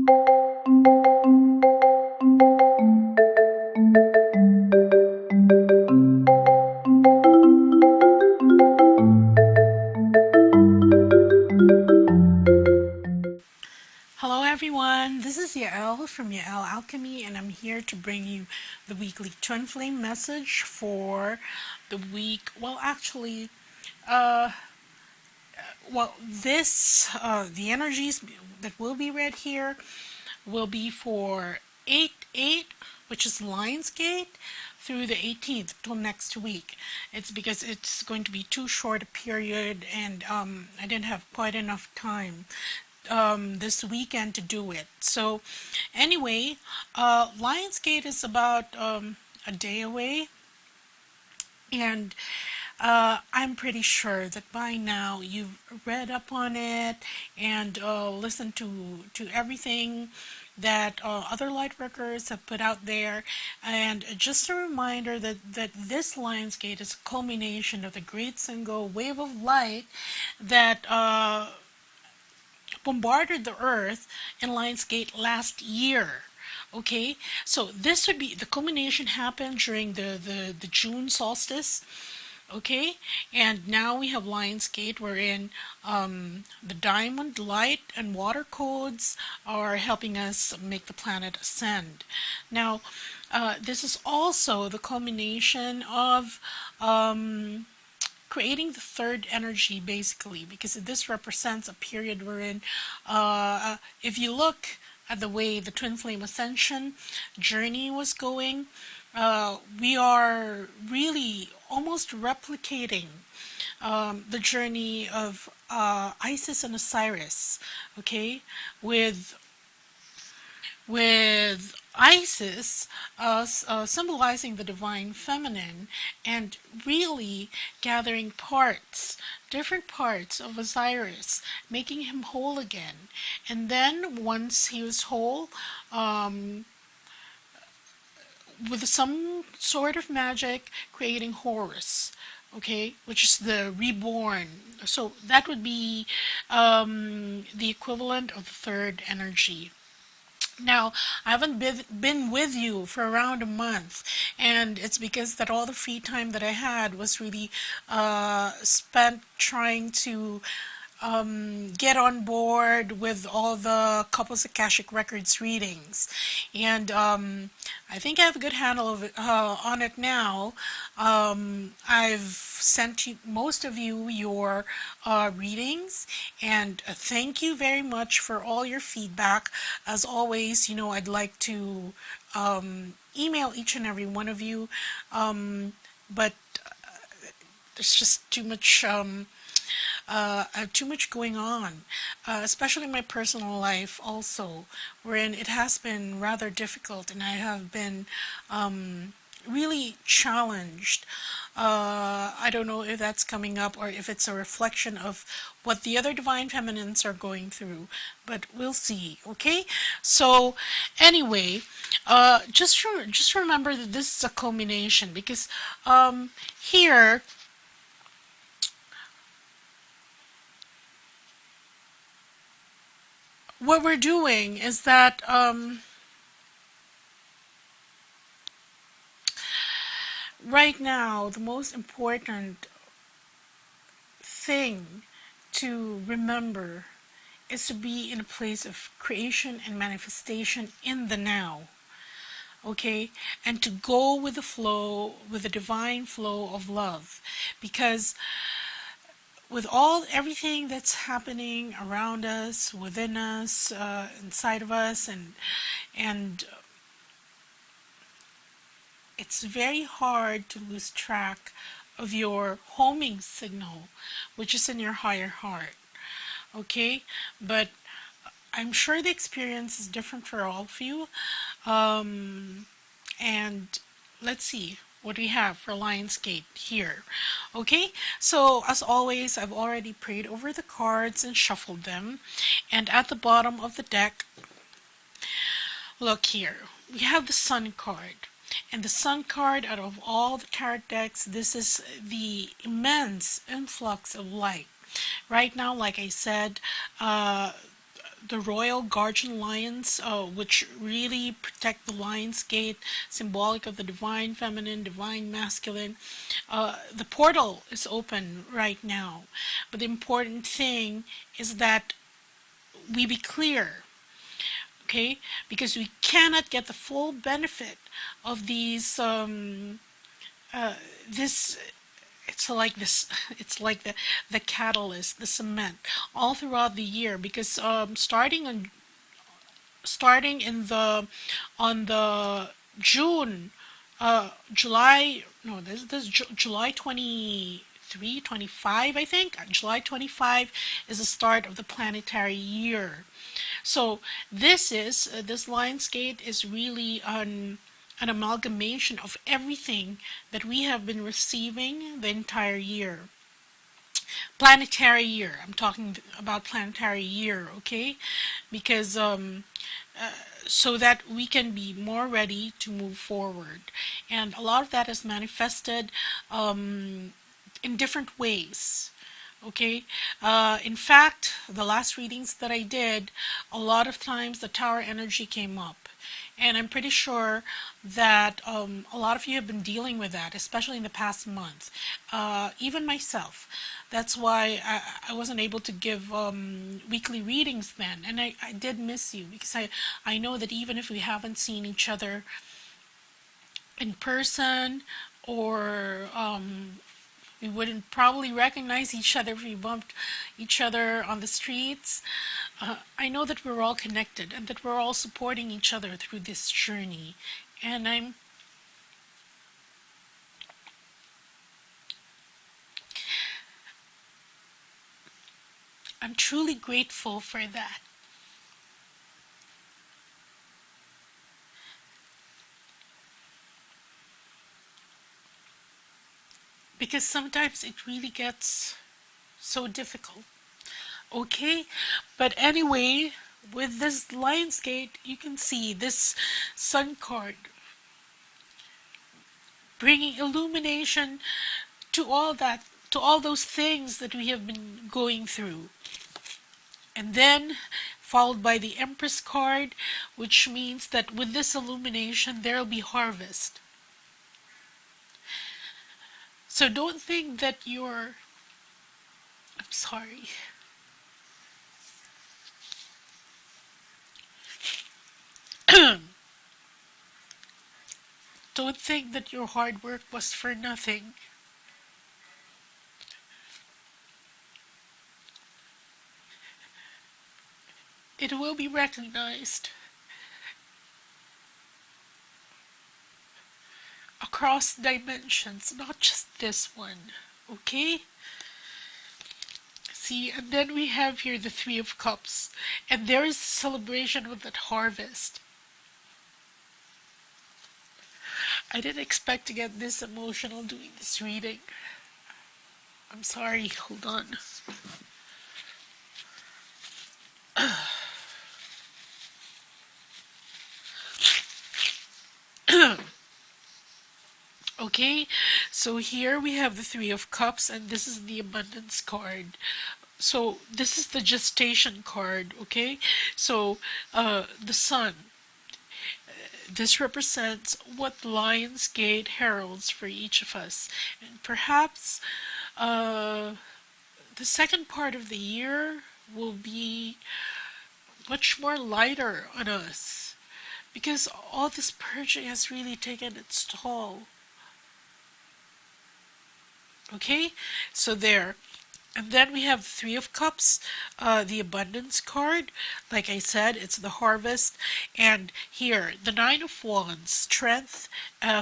Hello everyone, this is Yael from Yael Alchemy, and I'm here to bring you the weekly twin flame message for the week. Well, actually, uh, the energies that will be read here will be for 8/8, which is Lionsgate, through the 18th till next week. It's because it's going to be too short a period, and I didn't have quite enough time this weekend to do it. So anyway, Lionsgate is about a day away, and I'm pretty sure that by now you've read up on it and listened to everything that other light workers have put out there. And just a reminder that this Lionsgate is a culmination of the great single wave of light that bombarded the earth in Lionsgate last year. Okay, so this would be the culmination happened during the June solstice. Okay, and now we have Lionsgate, wherein the diamond, light, and water codes are helping us make the planet ascend. Now, this is also the culmination of creating the third energy, basically, because this represents a period wherein, if you look at the way the twin flame ascension journey was going, we are really almost replicating the journey of Isis and Osiris, okay, with Isis symbolizing the divine feminine, and really gathering different parts of Osiris, making him whole again. And then once he was whole, with some sort of magic, creating Horus, okay, which is the reborn. So that would be the equivalent of the third energy. Now, I haven't been with you for around a month, and it's because that all the free time that I had was really spent trying to get on board with all the couples Akashic Records readings. And I think I have a good handle of it, on it now. I've sent you, most of you, your readings, and thank you very much for all your feedback. As always, I'd like to email each and every one of you, but there's just too much going on, especially in my personal life also, wherein it has been rather difficult, and I have been really challenged. I don't know if that's coming up or if it's a reflection of what the other divine feminines are going through, but we'll see. Okay, so anyway, just remember that this is a culmination, because here, what we're doing is that right now the most important thing to remember is to be in a place of creation and manifestation in the now. Okay, and to go with the flow, with the divine flow of love, because with everything that's happening around us, within us, inside of us, and it's very hard to lose track of your homing signal, which is in your higher heart. Okay, but I'm sure the experience is different for all of you. And let's see what we have for Lionsgate here. Okay, so as always, I've already prayed over the cards and shuffled them. And at the bottom of the deck, look here, we have the Sun card. And the Sun card, out of all the tarot decks, this is the immense influx of light. Right now, like I said, the royal guardian lions, which really protect the lion's gate, symbolic of the divine feminine, divine masculine. The portal is open right now, but the important thing is that we be clear, okay? Because we cannot get the full benefit of these this it's like the catalyst, the cement, all throughout the year, because starting in the on the June, July, no, this July 23, 25, I think. July 25 is the start of the planetary year. So this Lion's Gate is really an amalgamation of everything that we have been receiving the entire year. Planetary year. I'm talking about planetary year, okay? Because so that we can be more ready to move forward. And a lot of that is manifested in different ways. Okay, in fact, the last readings that I did, a lot of times the tower energy came up. And I'm pretty sure that a lot of you have been dealing with that, especially in the past month. Even myself. That's why I wasn't able to give weekly readings then. And I did miss you, because I know that even if we haven't seen each other in person, or we wouldn't probably recognize each other if we bumped each other on the streets. I know that we're all connected and that we're all supporting each other through this journey. And I'm truly grateful for that. Because sometimes it really gets so difficult. Okay? But anyway, with this Lion's Gate, you can see this Sun card bringing illumination to all that, to all those things that we have been going through. And then followed by the Empress card, which means that with this illumination, there will be harvest. So don't think that I'm sorry. Don't think that your hard work was for nothing. It will be recognized across dimensions, not just this one. Okay? See, and then we have here the Three of Cups, and there is a celebration with that harvest. I didn't expect to get this emotional doing this reading. I'm sorry, hold on. Okay, so here we have the Three of Cups, and this is the Abundance card. So this is the gestation card, okay? So the Sun. This represents what Lion's Gate heralds for each of us. And perhaps the second part of the year will be much more lighter on us, because all this purging has really taken its toll. Okay, so there. And then we have the Three of Cups, the Abundance card. Like I said, it's the harvest. And here, the Nine of Wands, strength,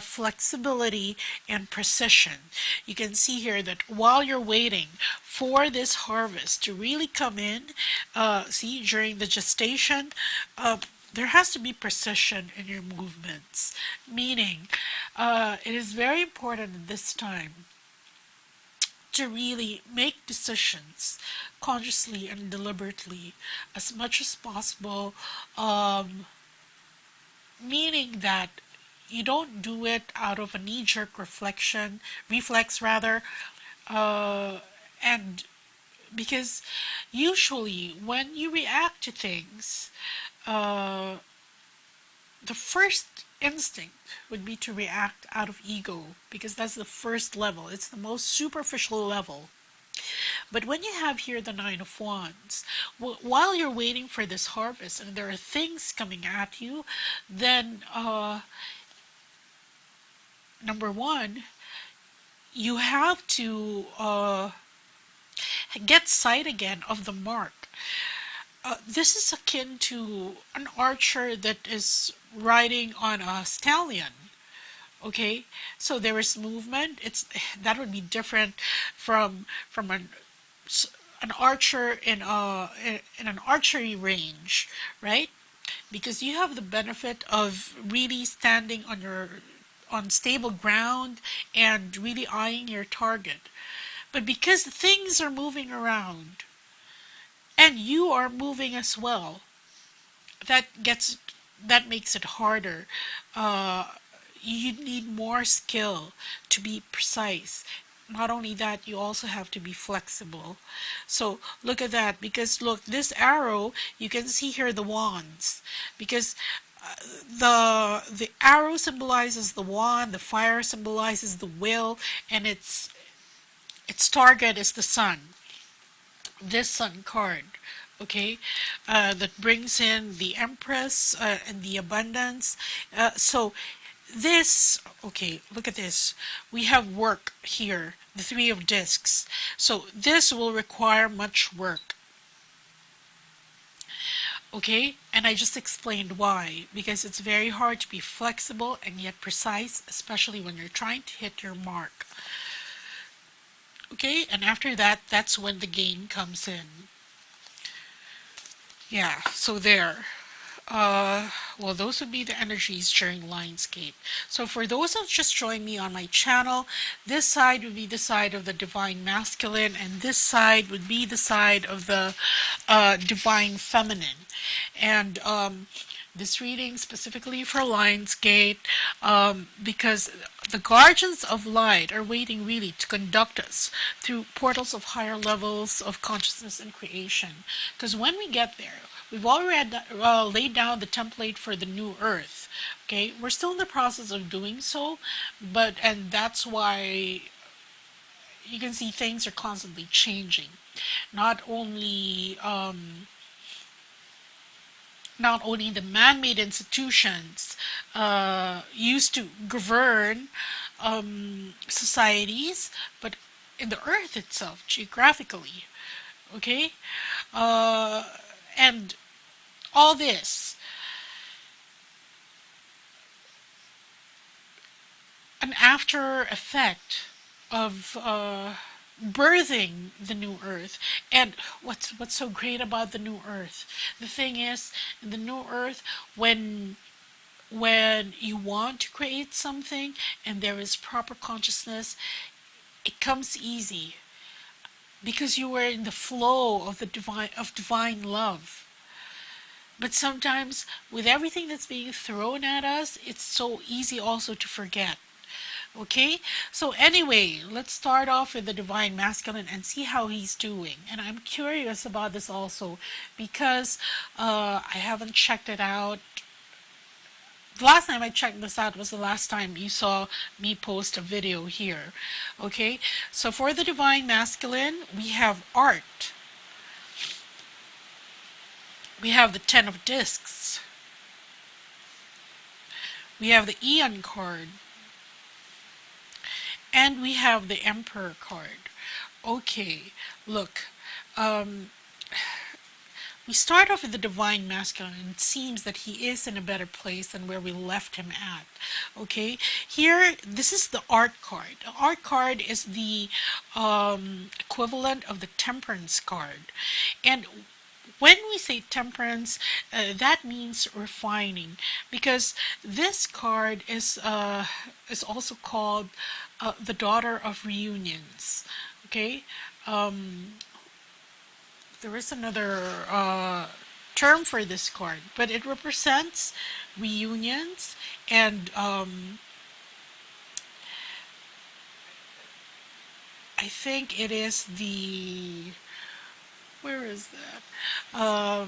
flexibility, and precision. You can see here that while you're waiting for this harvest to really come in, see, during the gestation, there has to be precision in your movements. Meaning, it is very important at this time to really make decisions consciously and deliberately as much as possible, meaning that you don't do it out of a knee-jerk reflex rather, and Because usually when you react to things, uh, the first instinct would be to react out of ego, because that's the first level. It's the most superficial level. But when you have here the Nine of Wands, while you're waiting for this harvest and there are things coming at you, then number one, you have to get sight again of the mark. This is akin to an archer that is riding on a stallion. Okay, so there is movement. That would be different from an archer in an archery range, right? Because you have the benefit of really standing on stable ground and really eyeing your target. But because things are moving around and you are moving as well, that makes it harder. You need more skill to be precise. Not only that, you also have to be flexible. So look at that, because look, this arrow, you can see here the wands, because the arrow symbolizes the wand, the fire symbolizes the will, and its target is the sun. This sun card, okay, that brings in the Empress and the abundance. So this, okay, look at this. We have work here, the Three of Discs. So this will require much work. Okay, and I just explained why. Because it's very hard to be flexible and yet precise, especially when you're trying to hit your mark. Okay, and after that, that's when the gain comes in. Yeah, so there. Well, those would be the energies during Lionsgate. So for those who just joined me on my channel, this side would be the side of the Divine Masculine, and this side would be the side of the Divine Feminine. And this reading specifically for Lionsgate, because the Guardians of Light are waiting really to conduct us through portals of higher levels of consciousness and creation. Because when we get there, we've already laid down the template for the new earth. Okay, we're still in the process of doing so, and that's why you can see things are constantly changing. Not only the man-made institutions used to govern societies, but in the earth itself, geographically. Okay, and all this, an after effect of birthing the new earth. And what's so great about the new earth, the thing is, in the new earth, when you want to create something and there is proper consciousness, it comes easy, because you are in the flow of divine love. But sometimes, with everything that's being thrown at us, it's so easy also to forget. Okay, so anyway, let's start off with the Divine Masculine and see how he's doing. And I'm curious about this also, because I haven't checked it out. The last time I checked this out was the last time you saw me post a video here. Okay, so for the Divine Masculine, we have art. We have the Ten of Discs. We have the Eon card. And we have the Emperor card. Okay, look. We start off with the Divine Masculine, and it seems that he is in a better place than where we left him at. Okay, here, this is the Art card. The Art card is the equivalent of the Temperance card. And when we say temperance, that means refining, because this card is also called the Daughter of Reunions. Okay, there is another term for this card, but it represents reunions, and I think it is the Where is that?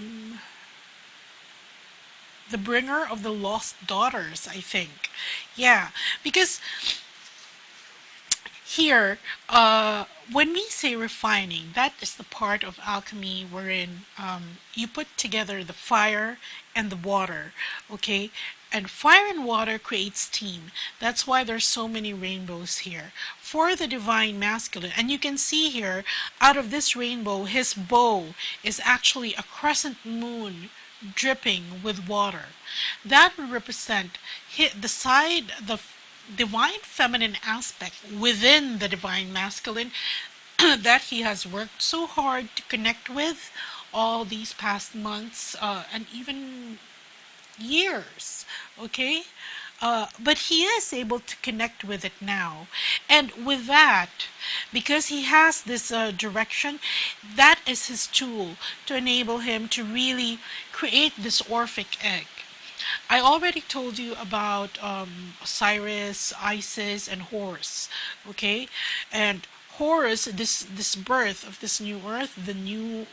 The bringer of the lost daughters, I think. Yeah, because here, when we say refining, that is the part of alchemy wherein you put together the fire and the water, okay? And fire and water create steam. That's why there's so many rainbows here. For the divine masculine, and you can see here, out of this rainbow, his bow is actually a crescent moon dripping with water. That would represent the divine feminine aspect within the divine masculine that he has worked so hard to connect with all these past months and even years, okay? But he is able to connect with it now. And with that, because he has this direction, that is his tool to enable him to really create this Orphic egg. I already told you about Osiris, Isis, and Horus, okay? And Horus, this birth of this new earth, the new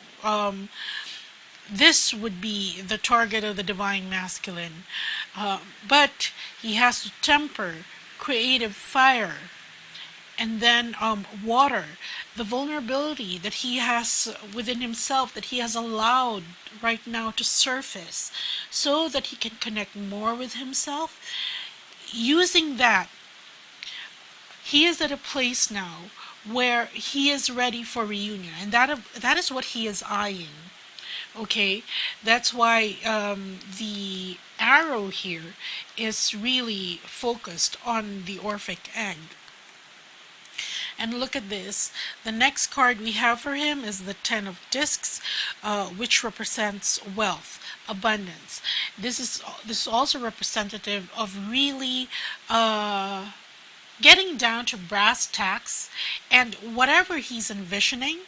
this would be the target of the divine masculine, but he has to temper creative fire, and then water, the vulnerability that he has within himself, that he has allowed right now to surface so that he can connect more with himself. Using that, he is at a place now where he is ready for reunion, and that is what he is eyeing. Okay, that's why the arrow here is really focused on the Orphic egg. And look at this. The next card we have for him is the Ten of Discs, which represents wealth, abundance. This is also representative of really getting down to brass tacks, and whatever he's envisioning,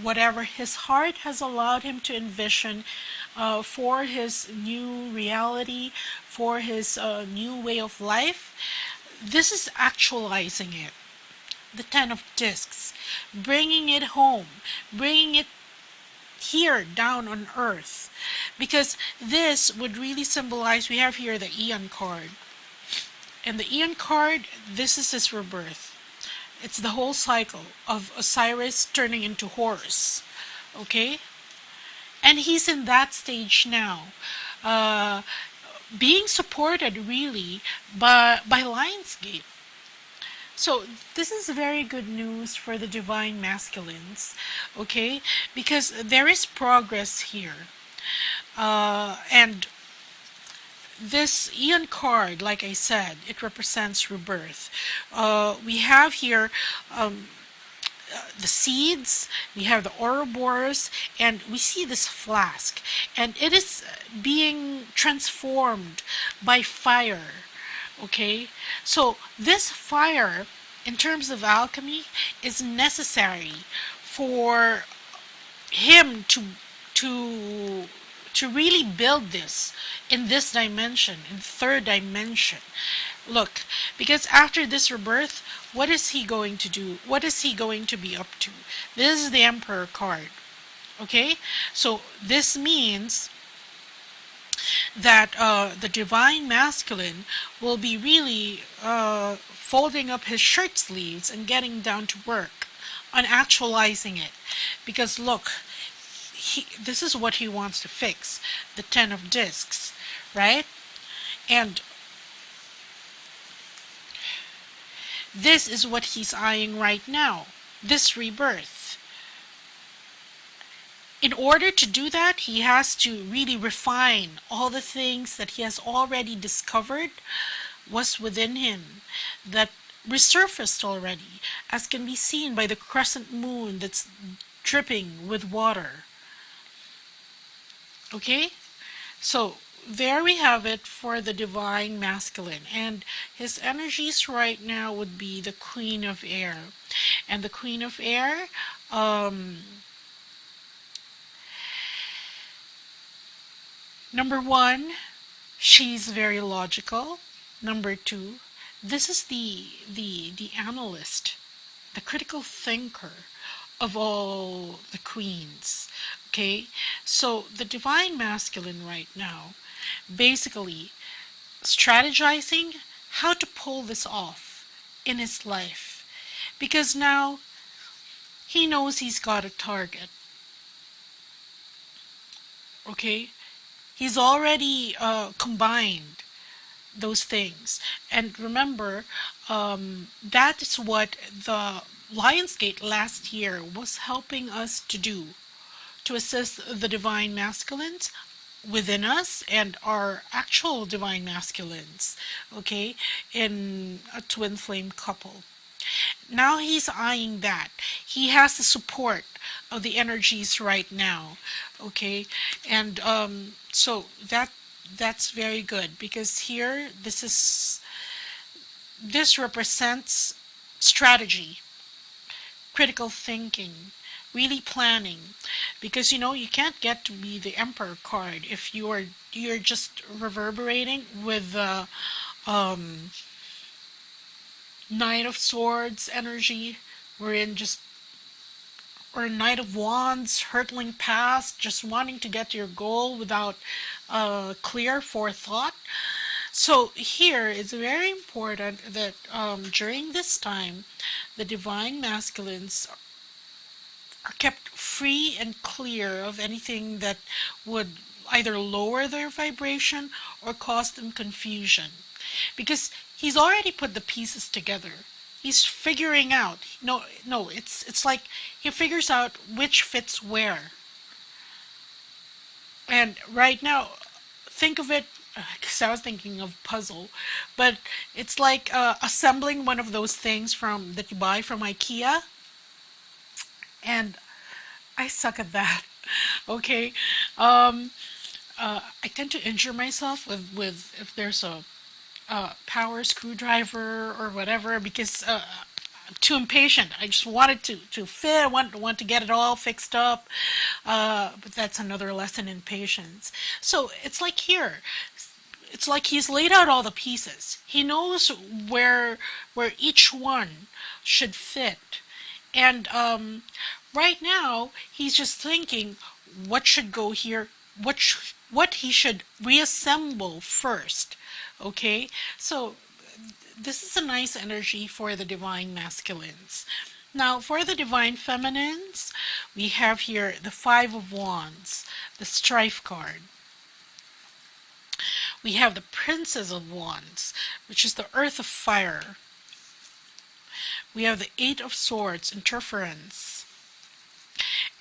whatever his heart has allowed him to envision for his new reality, for his new way of life, this is actualizing it. The Ten of Discs, bringing it home, bringing it here down on earth, because this would really symbolize, we have here the Eon card, and the Eon card, this is his rebirth. It's the whole cycle of Osiris turning into Horus, okay? And he's in that stage now, being supported really by Lionsgate. So this is very good news for the divine masculines, okay? Because there is progress here. And this Eon card, like I said, it represents rebirth. We have here the seeds, we have the Ouroboros, and we see this flask. And it is being transformed by fire, okay? So this fire, in terms of alchemy, is necessary for him to really build this in this dimension, in third dimension. Look, because after this rebirth, what is he going to do? What is he going to be up to? This is the Emperor card. Okay? So this means that the divine masculine will be really folding up his shirt sleeves and getting down to work on actualizing it. Because look, this is what he wants to fix, the Ten of Discs, right? And this is what he's eyeing right now, this rebirth. In order to do that, he has to really refine all the things that he has already discovered was within him, that resurfaced already, as can be seen by the crescent moon that's dripping with water. Okay, so there we have it for the divine masculine, and his energies right now would be the Queen of Air. And the Queen of Air, number one, she's very logical. Number two, this is the analyst, the critical thinker of all the queens. Okay, so the divine masculine right now, basically strategizing how to pull this off in his life, because now he knows he's got a target. Okay, he's already combined those things. And remember, that is what the Lionsgate last year was helping us to do, to assist the divine masculines within us and our actual divine masculines, okay, in a twin flame couple. Now he's eyeing that. He has the support of the energies right now, okay, and so that's very good, because here this represents strategy, critical thinking, really planning, because you can't get to be the Emperor card if you're just reverberating with the Knight of Swords energy. We're in just, or Knight of Wands, hurtling past, just wanting to get to your goal without clear forethought. So here it's very important that during this time, the divine masculines are kept free and clear of anything that would either lower their vibration or cause them confusion. Because he's already put the pieces together. He's figuring out. No, it's like he figures out which fits where. And right now, think of it, because I was thinking of puzzle, but it's like assembling one of those things that you buy from IKEA. And I suck at that. Okay, I tend to injure myself with if there's a power screwdriver or whatever, because I'm too impatient. I just want it to fit. I want to get it all fixed up. But that's another lesson in patience. So it's like here. It's like he's laid out all the pieces. He knows where each one should fit. And right now, he's just thinking what should go here, what he should reassemble first. Okay, so this is a nice energy for the divine masculines. Now, for the divine feminines, we have here the Five of Wands, the Strife card. We have the Princess of Wands, which is the Earth of Fire. We have the Eight of Swords, Interference.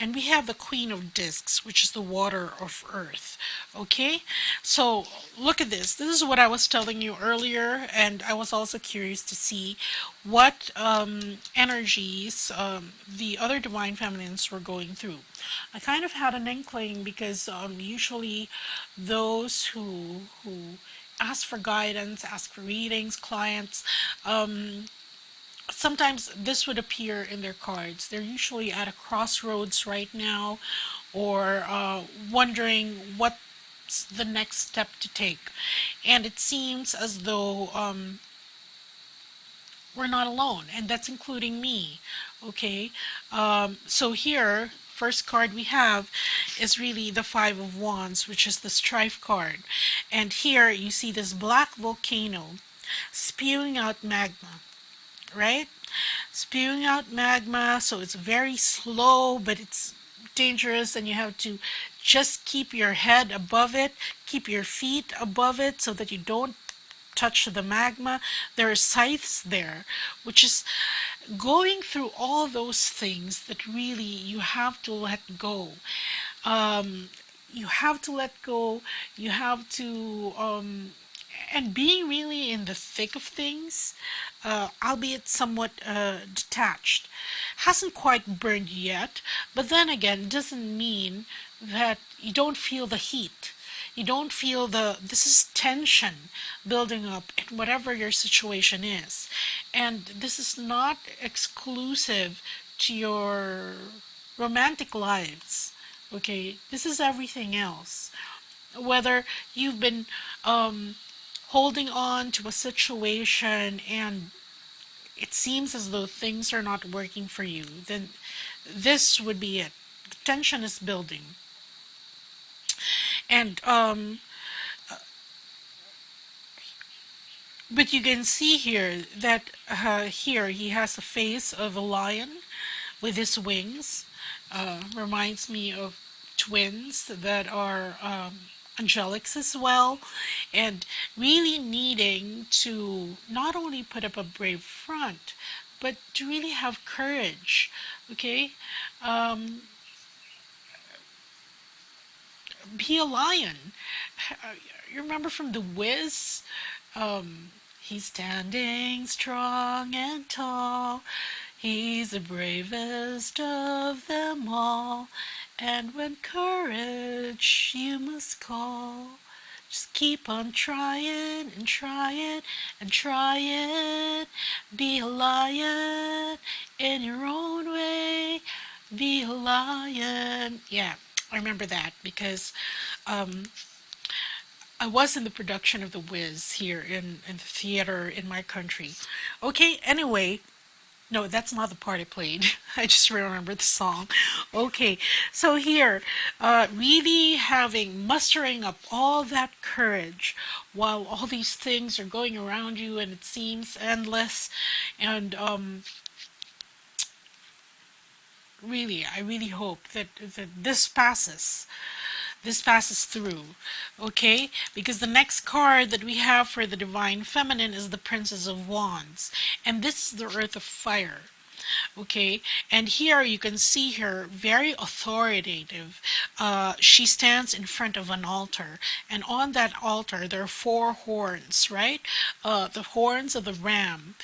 And we have the Queen of Discs, which is the Water of Earth. Okay, so look at this. This is what I was telling you earlier, and I was also curious to see what energies the other divine feminines were going through. I kind of had an inkling, because usually those who ask for guidance, ask for readings, clients, sometimes this would appear in their cards. They're usually at a crossroads right now, or wondering what's the next step to take. And it seems as though we're not alone, and that's including me. Okay, so here, first card we have is really the Five of Wands, which is the Strife card. And here you see this black volcano spewing out magma, right? Spewing out magma, so it's very slow, but it's dangerous, and you have to just keep your head above it, keep your feet above it so that you don't touch the magma. There are scythes there, which is going through all those things that really you have to let go. You have to let go. You have to and being really in the thick of things, albeit somewhat detached, hasn't quite burned yet, but then again, doesn't mean that you don't feel the heat. You don't feel this is tension building up in whatever your situation is. And this is not exclusive to your romantic lives, okay? This is everything else. Whether you've been holding on to a situation and it seems as though things are not working for you, then this would be it. The tension is building. And but you can see here that here he has the face of a lion with his wings. Reminds me of twins that are angelics as well, and really needing to not only put up a brave front, but to really have courage. Okay, um, be a lion. You remember from The Wiz? He's standing strong and tall. He's the bravest of them all. And when courage you must call, just keep on trying and trying and trying. Be a lion in your own way. Be a lion. Yeah, I remember that because I was in the production of The Wiz here in the theater in my country. Okay, anyway, no, that's not the part I played. I just remember the song. Okay, so here, really mustering up all that courage while all these things are going around you and it seems endless. And really, I really hope that this passes. This passes through, okay? Because the next card that we have for the Divine Feminine is the Princess of Wands. And this is the Earth of Fire, okay? And here you can see her very authoritative. She stands in front of an altar. And on that altar, there are 4 horns, right? The horns of the ram.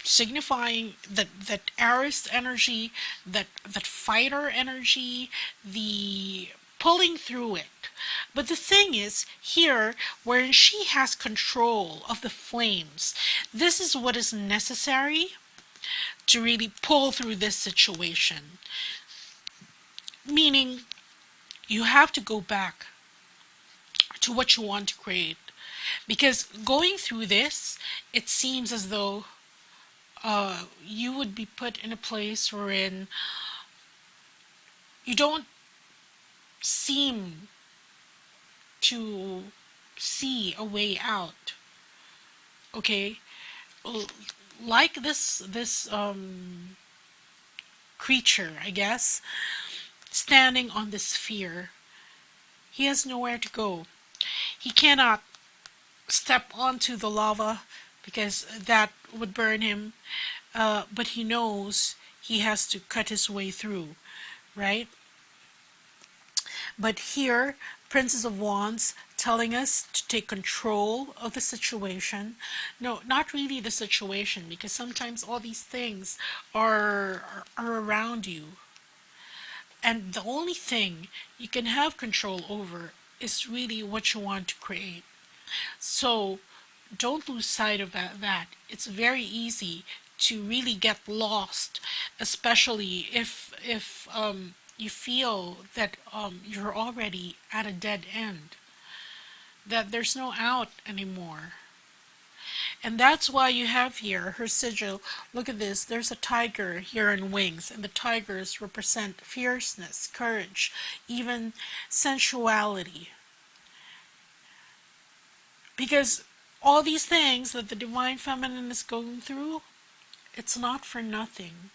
Signifying that Aries energy, that fighter energy, the pulling through it. But the thing is, here, where she has control of the flames, this is what is necessary to really pull through this situation. Meaning, you have to go back to what you want to create. Because going through this, it seems as though you would be put in a place wherein you don't seem to see a way out. Okay, like this creature, I guess, standing on this sphere, he has nowhere to go. He cannot step onto the lava because that would burn him, but he knows he has to cut his way through, right? But here, Princess of Wands telling us to take control of the situation. No, not really the situation, because sometimes all these things are around you. And the only thing you can have control over is really what you want to create. So don't lose sight of that. It's very easy to really get lost, especially if you feel that you're already at a dead end, that there's no out anymore. And that's why you have here her sigil. Look at this. There's a tiger here in wings, and the tigers represent fierceness, courage, even sensuality. Because all these things that the Divine Feminine is going through, it's not for nothing.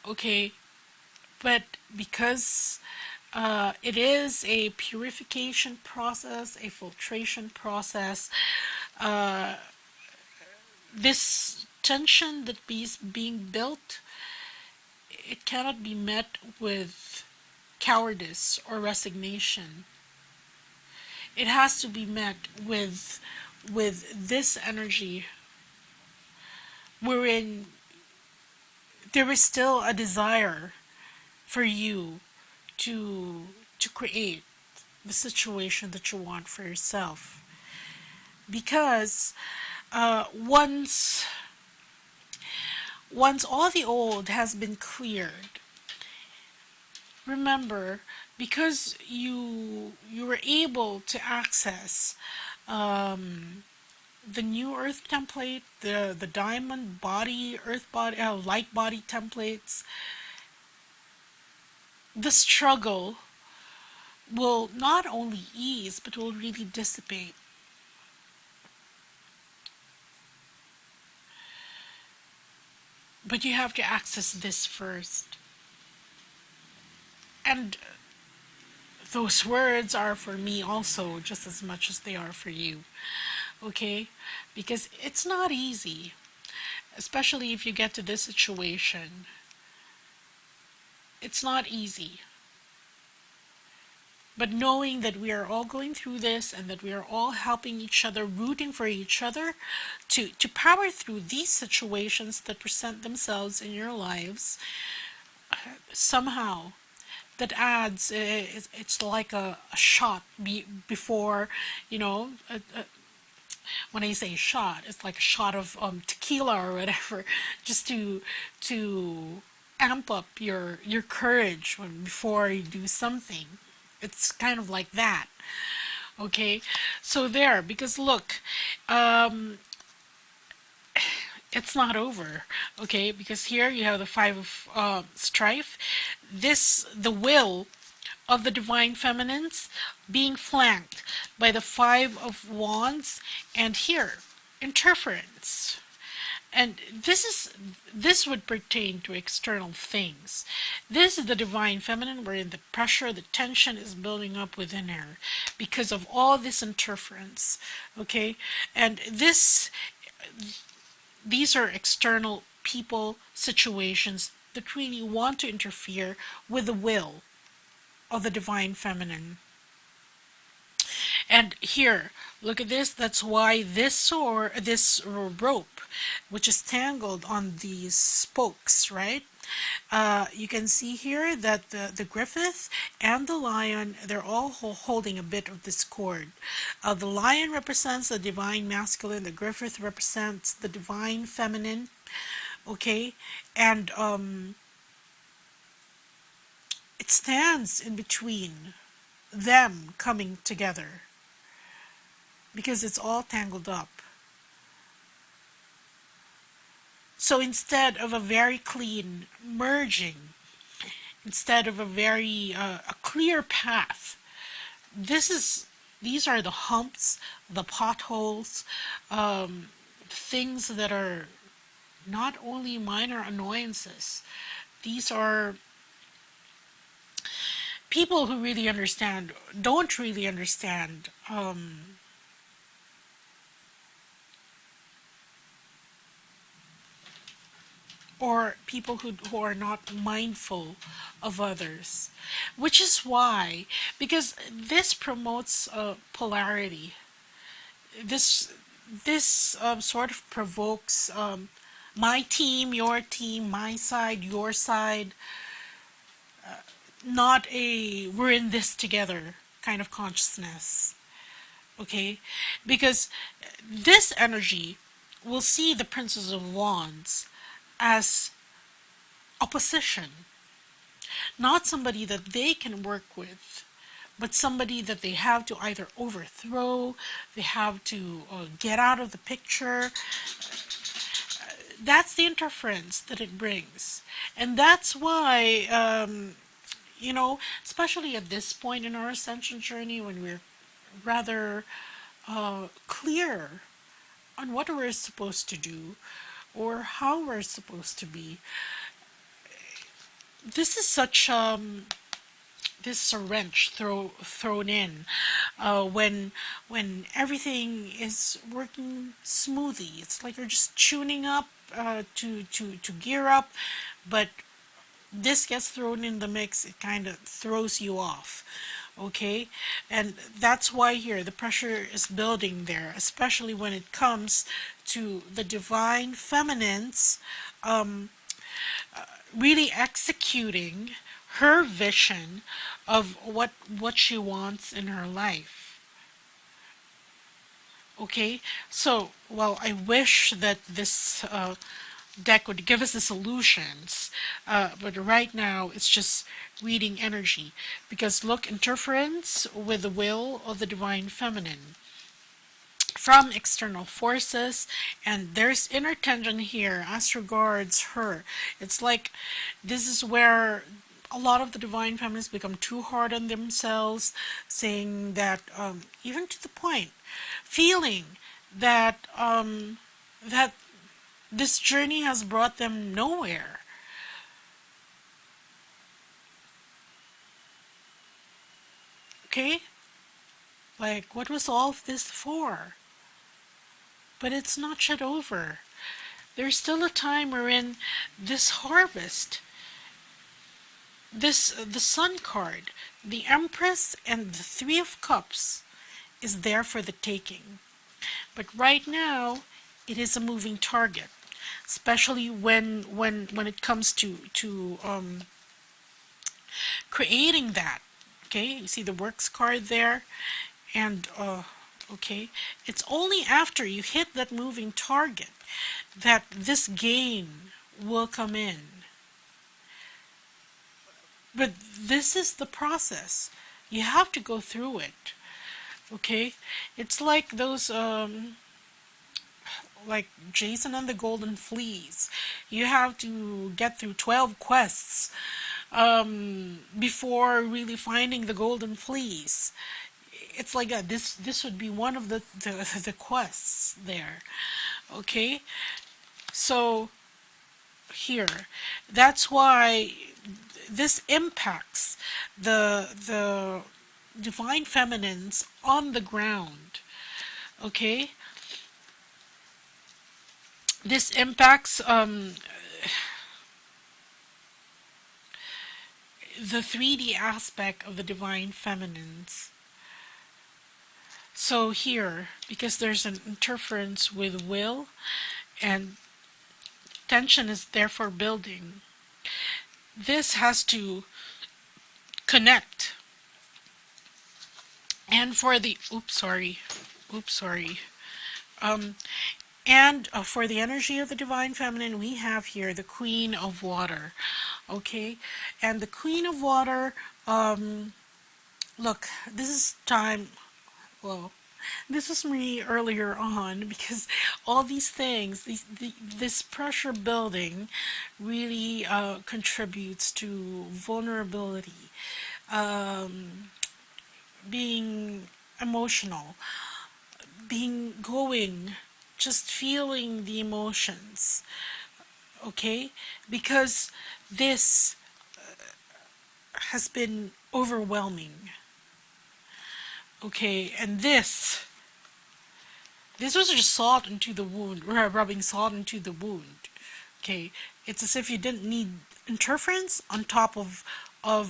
Okay, but because it is a purification process, a filtration process, this tension that is being built, it cannot be met with cowardice or resignation. It has to be met with this energy wherein there is still a desire for you to create the situation that you want for yourself. Because once all the old has been cleared, remember, because you were able to access the new earth template, the diamond body, earth body, light body templates, the struggle will not only ease but will really dissipate. But you have to access this first. And those words are for me also, just as much as they are for you. Okay? Because it's not easy, especially if you get to this situation. It's not easy. But knowing that we are all going through this and that we are all helping each other, rooting for each other to power through these situations that present themselves in your lives, somehow that adds, it's like a shot before, when I say shot, it's like a shot of tequila or whatever, just to amp up your courage before you do something. It's kind of like that. Okay, so there, because look, it's not over. Okay, because here you have the Five of Strife. The will of the Divine Feminines being flanked by the Five of Wands, and here, interference. And this would pertain to external things. This is the Divine Feminine, wherein the pressure, the tension is building up within her because of all this interference. Okay, and these are external people, situations that really want to interfere with the will of the Divine Feminine. And here, look at this. That's why this rope, which is tangled on these spokes, right? You can see here that the Griffith and the lion, they're all holding a bit of this cord. The lion represents the divine masculine. The Griffith represents the divine feminine. Okay, and it stands in between them coming together because it's all tangled up. So instead of a very clean merging, instead of a very a clear path, these are the humps, the potholes, things that are not only minor annoyances. These are people who really understand, don't really understand or people who are not mindful of others, which is why, because this promotes polarity. This sort of provokes my team, your team, my side, your side, not a we're in this together kind of consciousness. Okay, because this energy will see the Princess of Wands as opposition, not somebody that they can work with, but somebody that they have to either overthrow, they have to get out of the picture. That's the interference that it brings. And that's why, especially at this point in our ascension journey, when we're rather clear on what we're supposed to do or how we're supposed to be, this is such this is a wrench thrown in when everything is working smoothly. It's like you're just tuning up to gear up, but this gets thrown in the mix. It kind of throws you off. Okay, and that's why here the pressure is building there, especially when it comes to the divine feminines really executing her vision of what she wants in her life. Okay, so well, I wish that this deck would give us the solutions, but right now it's just reading energy, because look, interference with the will of the divine feminine. from external forces, and there's inner tension here as regards her. It's like this is where a lot of the divine feminines become too hard on themselves, saying that even to the point, feeling that that this journey has brought them nowhere. Okay, like what was all of this for? But it's not yet over. There's still a time wherein this harvest, the Sun card, the Empress, and the Three of Cups is there for the taking. But right now, it is a moving target, especially when it comes to creating that. Okay, you see the Works card there, and okay, it's only after you hit that moving target that this gain will come in. But this is the process. You have to go through it. Okay? It's like those like Jason and the Golden Fleece. You have to get through 12 quests before really finding the Golden Fleece. It's like this would be one of the quests there. Okay? So here, that's why this impacts the divine feminines on the ground. Okay, this impacts the 3D aspect of the divine feminines. So here, because there's an interference with will and tension is therefore building, this has to connect. And for the for the energy of the divine feminine, we have here the Queen of Water. Okay, and the Queen of Water, look, this is time, well, this was me earlier on, because all these things, this pressure building really contributes to vulnerability, being emotional, just feeling the emotions. Okay, because this has been overwhelming. Okay, and this was just salt into the wound, or rubbing salt into the wound. Okay, it's as if you didn't need interference on top of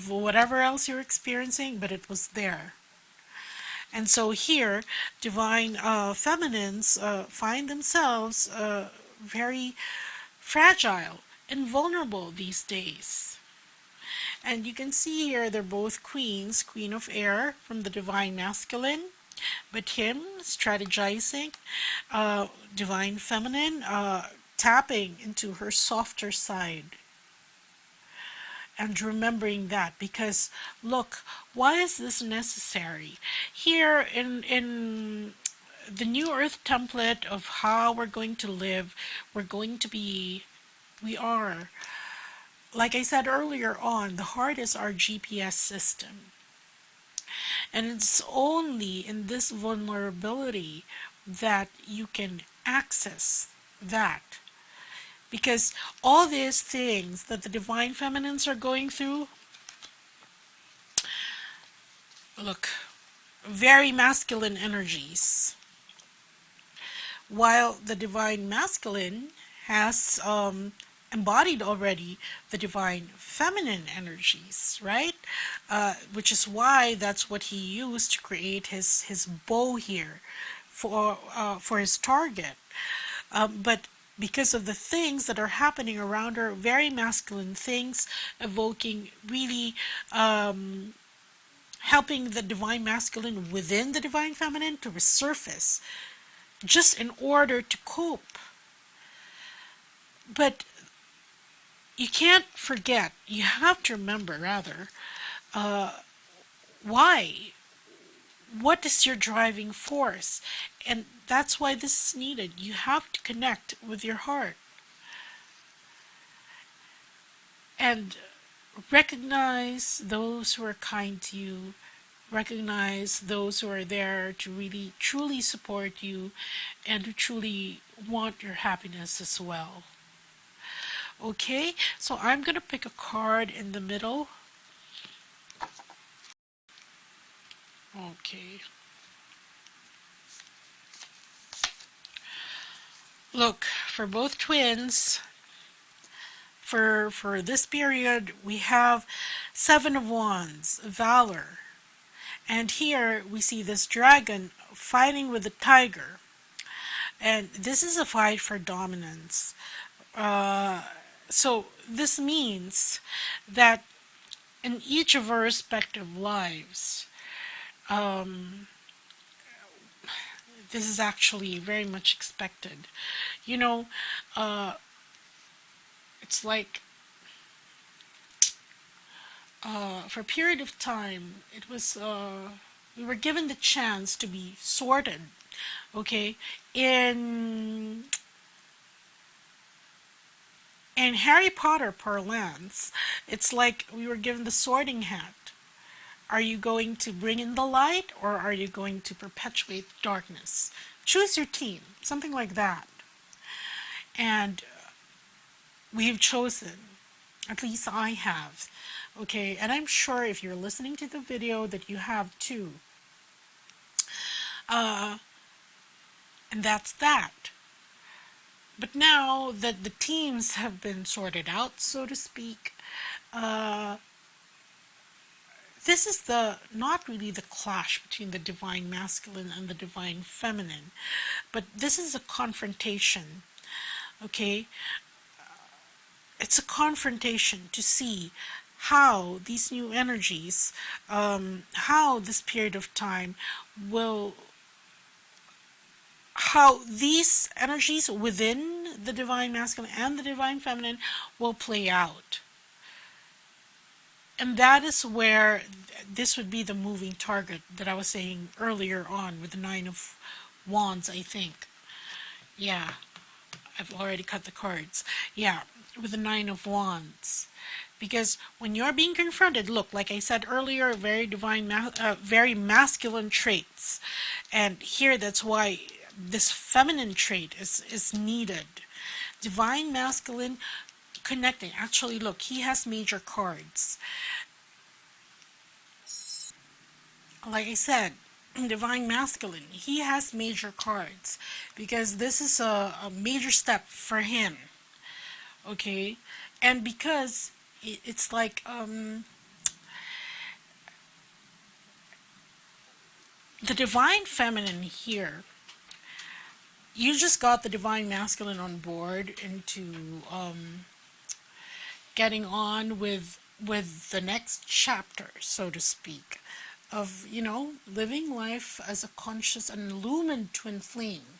whatever else you're experiencing, but it was there. And so here, divine feminines find themselves very fragile and vulnerable these days. And you can see here they're both queens, Queen of Air from the divine masculine, but him strategizing, divine feminine, tapping into her softer side. And remembering that, because look, why is this necessary? Here in the new earth template of how we're going to live, we are, like I said earlier on, the heart is our GPS system. And it's only in this vulnerability that you can access that. Because all these things that the divine feminines are going through, look, very masculine energies. While the divine masculine has embodied already the divine feminine energies, right? Which is why that's what he used to create his bow here for his target. But because of the things that are happening around her, very masculine things, evoking really helping the divine masculine within the divine feminine to resurface, just in order to cope. But you can't forget, you have to remember rather, why what is your driving force? And that's why this is needed. You have to connect with your heart and recognize those who are kind to you. Recognize those who are there to really truly support you and to truly want your happiness as well. Okay, so I'm going to pick a card in the middle. Okay. Look, for both twins, for this period, we have Seven of Wands, Valor. And here we see this dragon fighting with the tiger. And this is a fight for dominance. So this means that in each of our respective lives, this is actually very much expected. You know, it's like for a period of time, it was we were given the chance to be sorted. Okay, in Harry Potter parlance, it's like we were given the sorting hat. Are you going to bring in the light, or are you going to perpetuate darkness? Choose your team, something like that. And we've chosen, at least I have. Okay, and I'm sure if you're listening to the video that you have too. And that's that. But now that the teams have been sorted out, so to speak, this is not really the clash between the divine masculine and the divine feminine, but this is a confrontation. Okay, it's a confrontation to see how these new energies, how this period of time will, how these energies within the divine masculine and the divine feminine will play out. And that is where this would be the moving target that I was saying earlier on with the Nine of Wands, I think. Yeah, I've already cut the cards. Yeah, with the Nine of Wands. Because when you're being confronted, look, like I said earlier, very divine, very masculine traits. And here, that's why this feminine trait is needed. Divine masculine connecting. Actually, look, he has major cards. Like I said, divine masculine, he has major cards because this is a major step for him. Okay, and because it's like the divine feminine here, you just got the divine masculine on board into getting on with the next chapter, so to speak, of, you know, living life as a conscious and illumined twin flame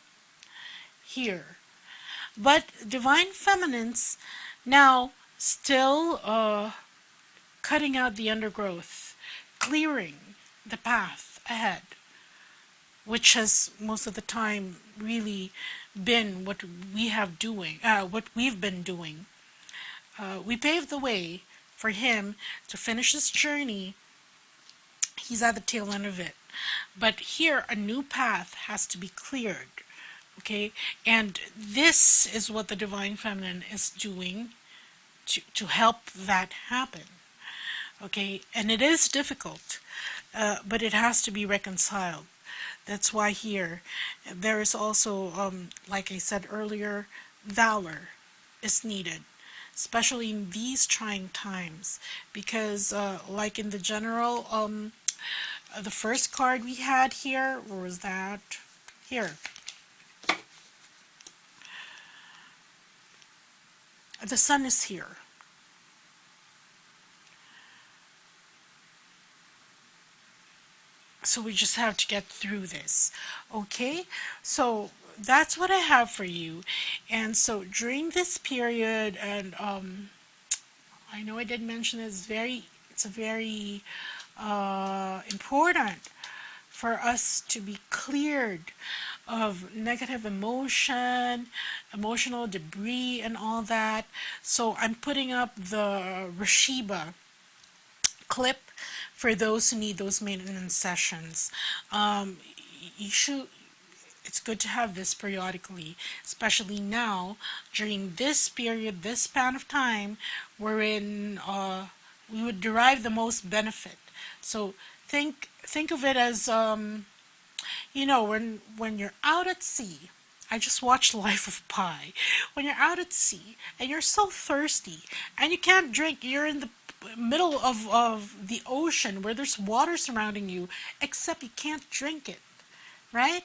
here. But divine feminines now still cutting out the undergrowth, clearing the path ahead, which has most of the time really been what we've been doing. We paved the way for him to finish his journey. He's at the tail end of it. But here, a new path has to be cleared. Okay? And this is what the Divine Feminine is doing to help that happen. Okay? And it is difficult, but it has to be reconciled. That's why here, there is also, like I said earlier, valor is needed, especially in these trying times. Because, like in the general, the first card we had here, or was that here? The sun is here. So we just have to get through this. Okay? So that's what I have for you. And so during this period, and I know I did mention it's a very important for us to be cleared of negative emotion, emotional debris, and all that. So I'm putting up the RASHEEBA clip for those who need those maintenance sessions. You should. It's good to have this periodically, especially now during this period, this span of time, wherein we would derive the most benefit. So think of it as when you're out at sea. I just watched Life of Pi. When you're out at sea and you're so thirsty and you can't drink, you're in the middle of the ocean where there's water surrounding you, except you can't drink it, right?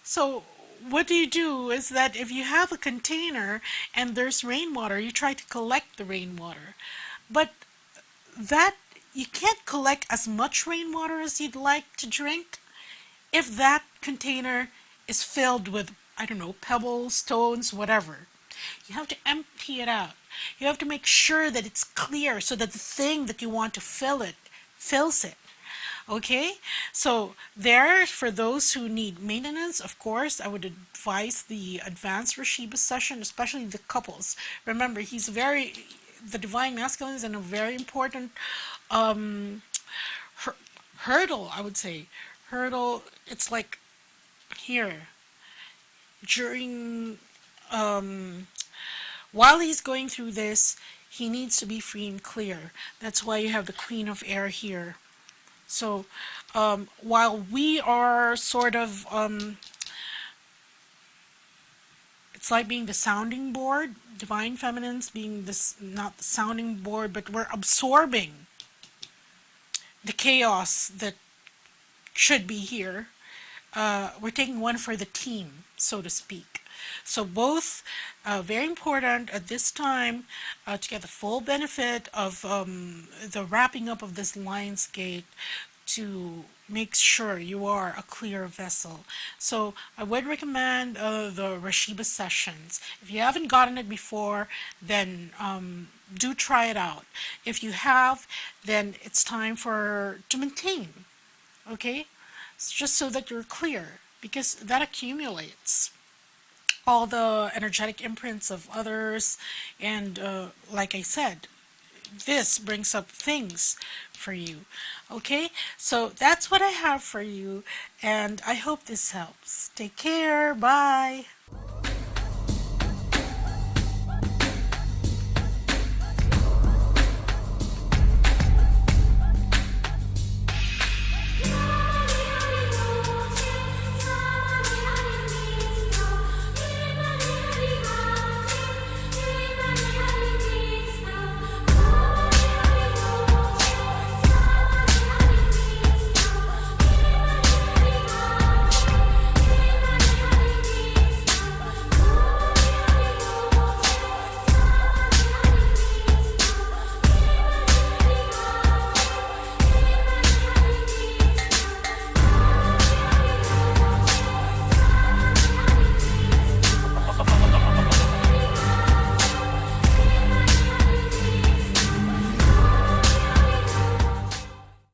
So what do is that if you have a container and there's rainwater, you try to collect the rainwater. But that you can't collect as much rainwater as you'd like to drink if that container is filled with, I don't know, pebbles, stones, whatever. You have to empty it out. You have to make sure that it's clear so that the thing that you want to fill it fills it. Okay, so there, for those who need maintenance, of course, I would advise the advanced RASHEEBA session, especially the couples. Remember, the divine masculine is in a very important hurdle, I would say. Hurdle, it's like here, during, while he's going through this, he needs to be free and clear. That's why you have the Queen of Air here. So while we are sort of, it's like being the sounding board, divine feminines being this, not the sounding board, but we're absorbing the chaos that should be here. We're taking one for the team, so to speak. So both very important at this time to get the full benefit of the wrapping up of this Lion's Gate, to make sure you are a clear vessel. So I would recommend the RASHEEBA sessions. If you haven't gotten it before, then do try it out. If you have, then it's time to maintain. Okay? It's just so that you're clear, because that accumulates all the energetic imprints of others, and like I said, this brings up things for you. Okay, so that's what I have for you, and I hope this helps. Take care. Bye.